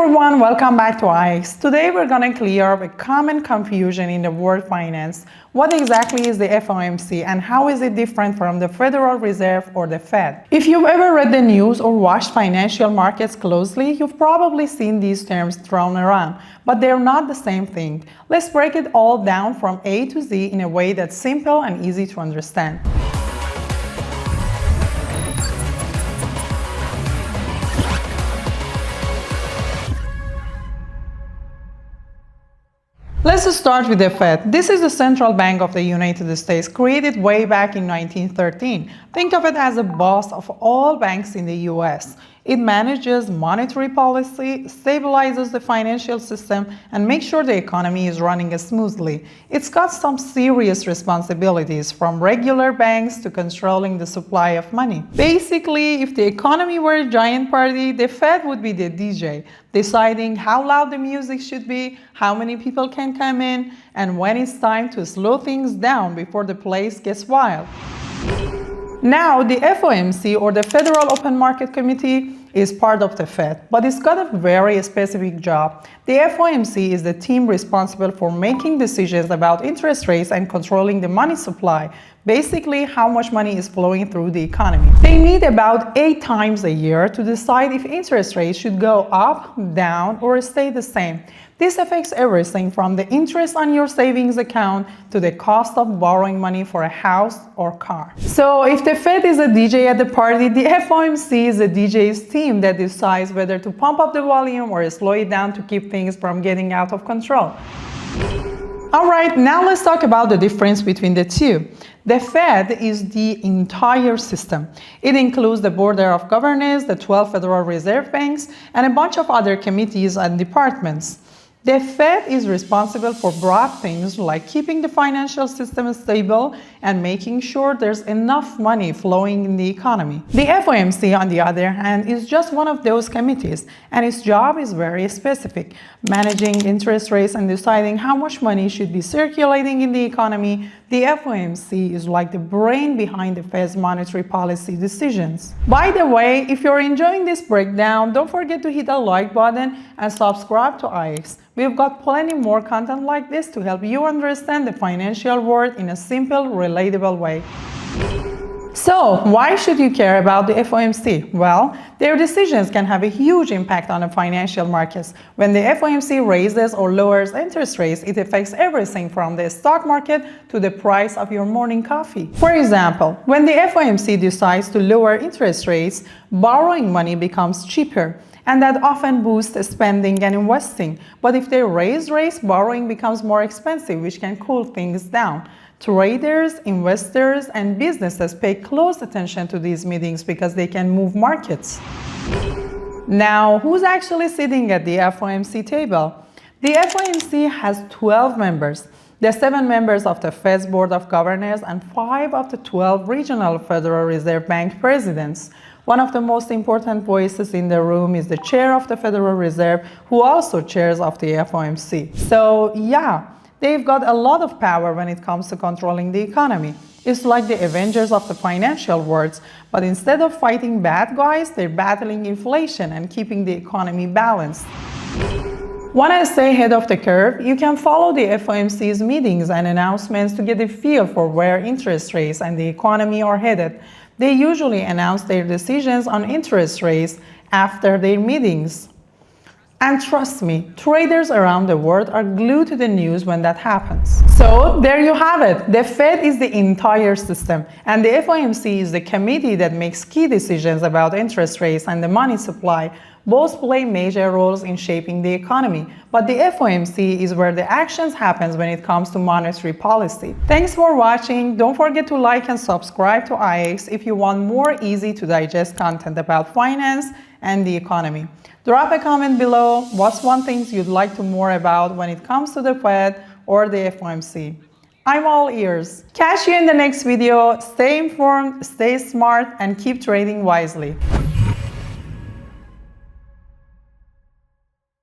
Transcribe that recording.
everyone, welcome back to IX. Today we're going to clear up a common confusion in the world finance. What exactly is the FOMC and how is it different from the Federal Reserve or the Fed? If you've ever read the news or watched financial markets closely, you've probably seen these terms thrown around, but they're not the same thing. Let's break it all down from A to Z in a way that's simple and easy to understand. Let's start with the Fed. This is the central bank of the United States, created way back in 1913. Think of it as a boss of all banks in the US. It manages monetary policy, stabilizes the financial system, and makes sure the economy is running smoothly. It's got some serious responsibilities, from regular banks to controlling the supply of money. Basically, if the economy were a giant party, the Fed would be the DJ, deciding how loud the music should be, how many people can come in, and when it's time to slow things down before the place gets wild. Now, the FOMC, or the Federal Open Market Committee, is part of the Fed, but it's got a very specific job. The FOMC is the team responsible for making decisions about interest rates and controlling the money supply, basically how much money is flowing through the economy. They meet about 8 times a year to decide if interest rates should go up, down, or stay the same. This affects everything from the interest on your savings account to the cost of borrowing money for a house or car. So if the Fed is a DJ at the party, the FOMC is the DJ's team that decides whether to pump up the volume or slow it down to keep things from getting out of control. Alright, now let's talk about the difference between the two. The Fed is the entire system. It includes the Board of Governors, the 12 Federal Reserve banks, and a bunch of other committees and departments. The Fed is responsible for broad things like keeping the financial system stable and making sure there's enough money flowing in the economy. The FOMC, on the other hand, is just one of those committees, and its job is very specific: managing interest rates and deciding how much money should be circulating in the economy. The FOMC is like the brain behind the Fed's monetary policy decisions. By the way, if you're enjoying this breakdown, don't forget to hit the like button and subscribe to IX. We've got plenty more content like this to help you understand the financial world in a simple, relatable way. So, why should you care about the FOMC? Well, their decisions can have a huge impact on the financial markets. When the FOMC raises or lowers interest rates, it affects everything from the stock market to the price of your morning coffee. For example, when the FOMC decides to lower interest rates, borrowing money becomes cheaper, and that often boosts spending and investing. But if they raise rates, borrowing becomes more expensive, which can cool things down. Traders, investors, and businesses pay close attention to these meetings because they can move markets. Now, who's actually sitting at the FOMC table? The FOMC has 12 members. The 7 members of the Fed's Board of Governors and 5 of the 12 regional Federal Reserve Bank presidents. One of the most important voices in the room is the chair of the Federal Reserve, who also chairs of the FOMC. So yeah, they've got a lot of power when it comes to controlling the economy. It's like the Avengers of the financial world, but instead of fighting bad guys, they're battling inflation and keeping the economy balanced. Want to stay ahead of the curve? You can follow the FOMC's meetings and announcements to get a feel for where interest rates and the economy are headed. They usually announce their decisions on interest rates after their meetings. And trust me, traders around the world are glued to the news when that happens. So there you have it. The Fed is the entire system, and the FOMC is the committee that makes key decisions about interest rates and the money supply. Both play major roles in shaping the economy, but the FOMC is where the actions happens when it comes to monetary policy. Thanks for watching. Don't forget to like and subscribe to IX if you want more easy to digest content about finance and the economy. Drop a comment below. What's one thing you'd like to more about when it comes to the Fed or the FOMC? I'm all ears. Catch you in the next video. Stay informed, stay smart, and keep trading wisely.